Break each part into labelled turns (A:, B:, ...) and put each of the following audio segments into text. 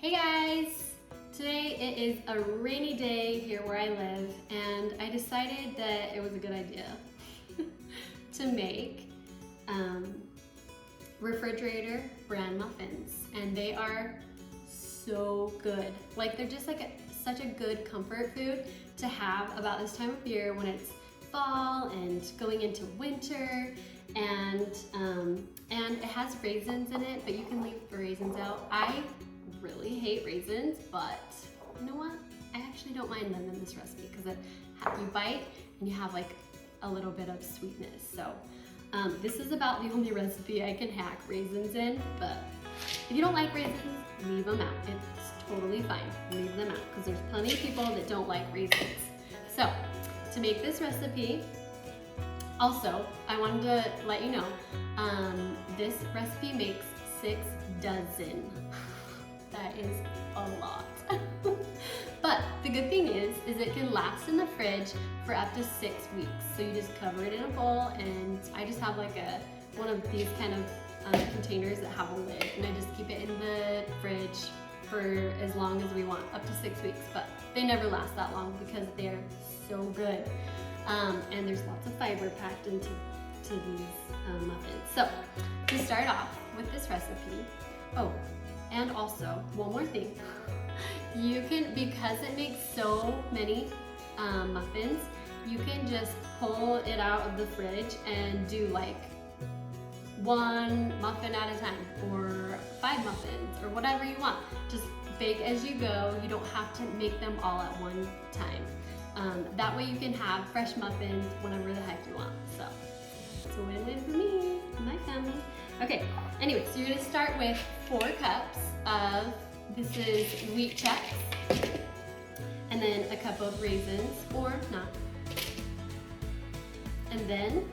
A: Hey guys! Today it is a rainy day here where I live, and I decided that it was a good idea to make refrigerator bran muffins, and they are so good. Like, they're just like such a good comfort food to have about this time of year when it's fall and going into winter, and it has raisins in it, but you can leave the raisins out. I really hate raisins, but you know what? I actually don't mind them in this recipe because you bite and you have like a little bit of sweetness. So this is about the only recipe I can hack raisins in, but if you don't like raisins, leave them out. It's totally fine. Leave them out because there's plenty of people that don't like raisins. So to make this recipe, also, I wanted to let you know, this recipe makes 6 dozen. That is a lot. But the good thing is it can last in the fridge for up to 6 weeks. So you just cover it in a bowl, and I just have like one of these kind of containers that have a lid, and I just keep it in the fridge for as long as we want, up to 6 weeks. But they never last that long because they're so good. And there's lots of fiber packed into these muffins. So to start off with this recipe, and also one more thing, you can, because it makes so many muffins, you can just pull it out of the fridge and do like 1 muffin at a time, or 5 muffins, or whatever you want. Just bake as you go. You don't have to make them all at one time. That way you can have fresh muffins whenever the heck you want. So it's a win-win for me and my family. Okay, anyway, so you're gonna start with 4 cups of, this is wheat Chex, and then a cup of raisins, or not. And then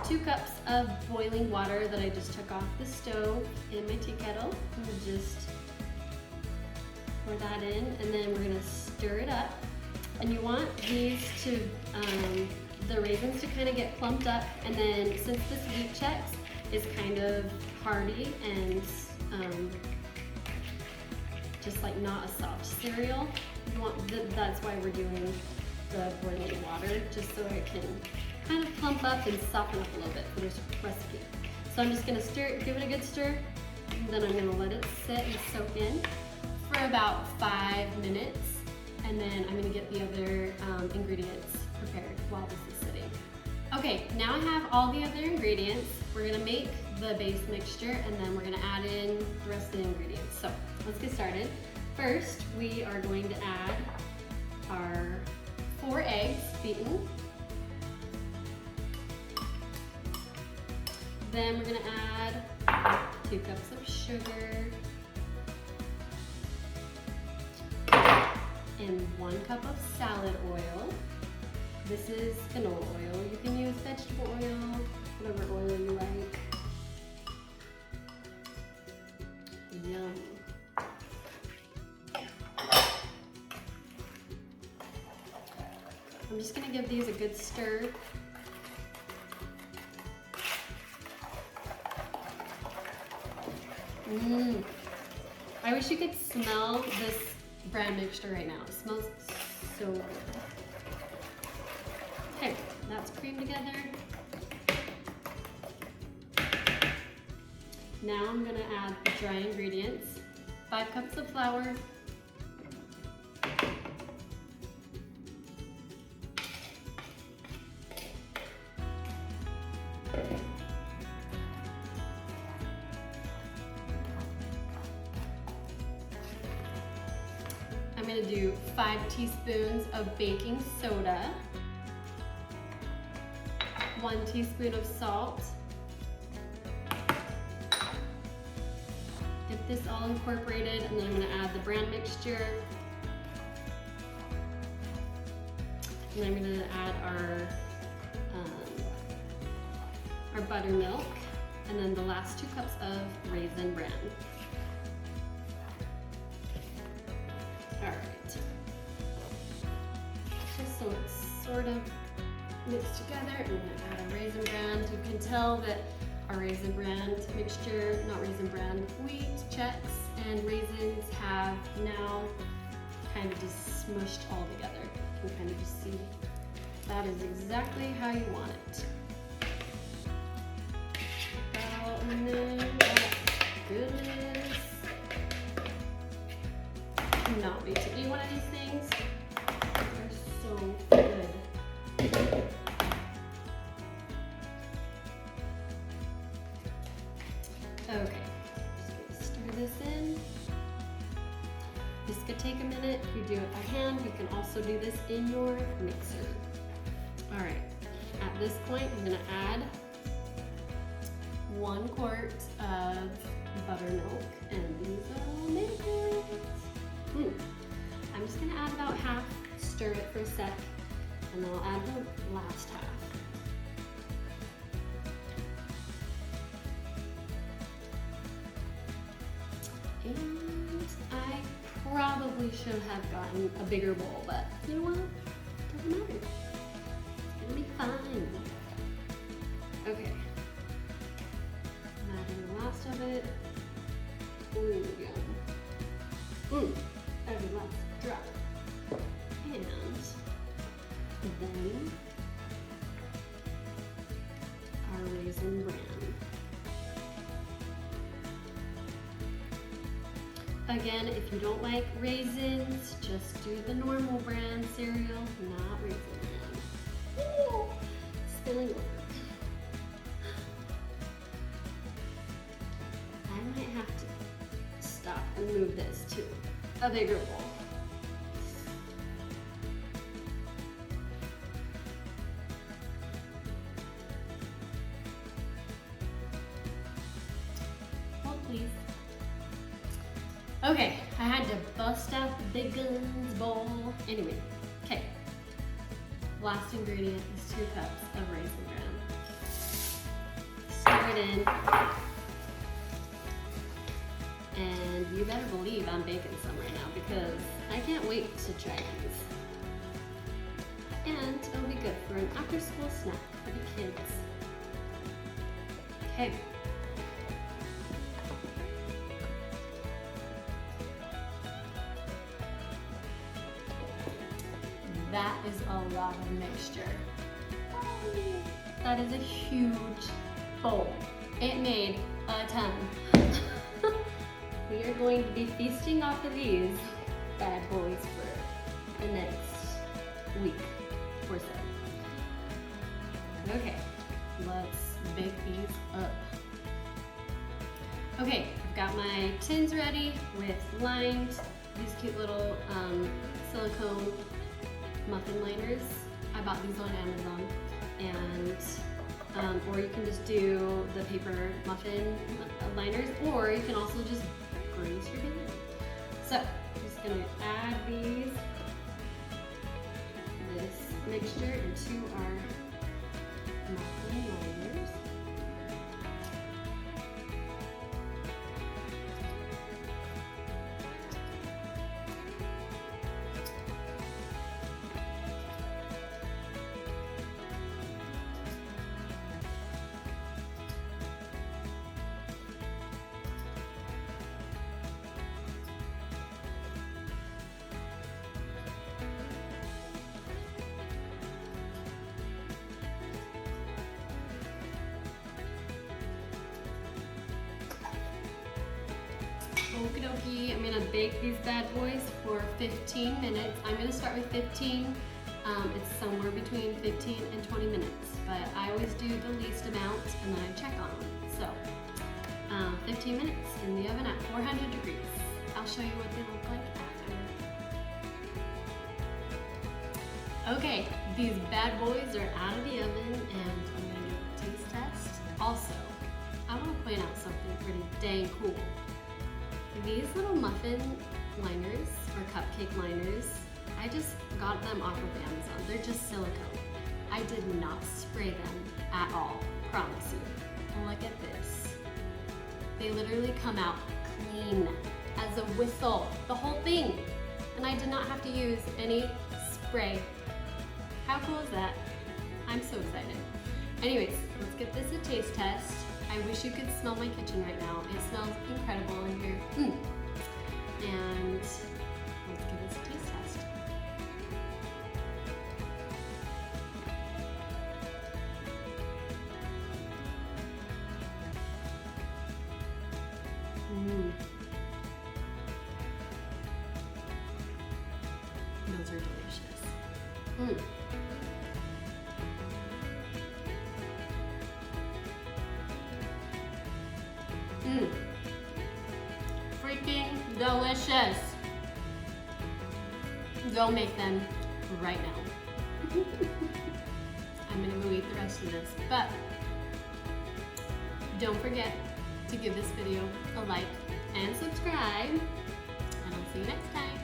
A: 2 cups of boiling water that I just took off the stove in my tea kettle. I'm gonna just pour that in, and then we're gonna stir it up. And you want these to, the raisins to kind of get plumped up, and then since this wheat Chex is kind of hearty and just like not a soft cereal, you want that's why we're doing the boiling water, just so it can kind of plump up and soften up a little bit for this recipe. So I'm just gonna stir, give it a good stir, and then I'm gonna let it sit and soak in for about 5 minutes. And then I'm gonna get the other ingredients prepared while this is sitting. Okay, now I have all the other ingredients. We're gonna make the base mixture, and then we're gonna add in the rest of the ingredients. So let's get started. First, we are going to add our 4 eggs beaten. Then we're gonna add 2 cups of sugar, and 1 cup of salad oil. This is canola oil. You can use vegetable oil, whatever oil you like. Yum. I'm just gonna give these a good stir. I wish you could smell this bran mixture right now. It smells so good. Okay, that's creamed together. Now I'm gonna add the dry ingredients. 5 cups of flour, I'm gonna do 5 teaspoons of baking soda, 1 teaspoon of salt. Get this all incorporated, and then I'm gonna add the bran mixture. And then I'm gonna add our buttermilk, and then the last 2 cups of Raisin Bran. Alright, just so it's sort of mixed together, I'm going to add a Raisin Bran. You can tell that our our Raisin Bran mixture, not Raisin Bran, wheat, Chex, and raisins have now kind of just smushed all together. You can kind of just see that is exactly how you want it. And then goodness. Cannot wait to eat one of these things. They're so good. Okay, just gonna stir this in. This could take a minute. If you do it by hand, you can also do this in your mixer. All right, at this point, I'm gonna add 1 quart of buttermilk, and these are amazing. I'm just gonna add about half, stir it for a sec, and then I'll add the last half. And I probably should have gotten a bigger bowl, but you know what? Doesn't matter. It's gonna be fine. Okay. I'm adding the last of it. Ooh, yum. Every last drop. And then our Raisin Bran. Again, if you don't like raisins, just do the normal brand cereal, not Raisin Bran. Ooh, spilling over. I might have to stop and move this to a bigger bowl. Hold please. Okay, I had to bust out the big guns bowl. Anyway, okay. Last ingredient is 2 cups of Raisin Bran. Stir it in. And you better believe I'm baking some right now because I can't wait to try these. And it'll be good for an after school snack for the kids. Okay. That is a lot of mixture. That is a huge bowl. It made a ton. We are going to be feasting off of these bad boys for the next week or so. Okay, let's bake these up. Okay, I've got my tins ready with lined, these cute little silicone muffin liners. I bought these on Amazon, and or you can just do the paper muffin liners, or you can also just grease your pan. So I'm just gonna add this mixture into our muffin liners. Okie dokie, I'm gonna bake these bad boys for 15 minutes. I'm gonna start with 15. It's somewhere between 15 and 20 minutes, but I always do the least amount and then I check on them. So, 15 minutes in the oven at 400 degrees. I'll show you what they look like after. Okay, these bad boys are out of the oven and I'm gonna do a taste test. Also, I wanna point out something pretty dang cool. These little muffin liners, or cupcake liners, I just got them off of Amazon. They're just silicone. I did not spray them at all, promise you. Look at this. They literally come out clean as a whistle, the whole thing. And I did not have to use any spray. How cool is that? I'm so excited. Anyways, let's give this a taste test. I wish you could smell my kitchen right now. It smells incredible in here. And let's give this a taste test. Those are delicious. Freaking delicious. Go make them right now. I'm gonna go eat the rest of this, but don't forget to give this video a like and subscribe, and I'll see you next time.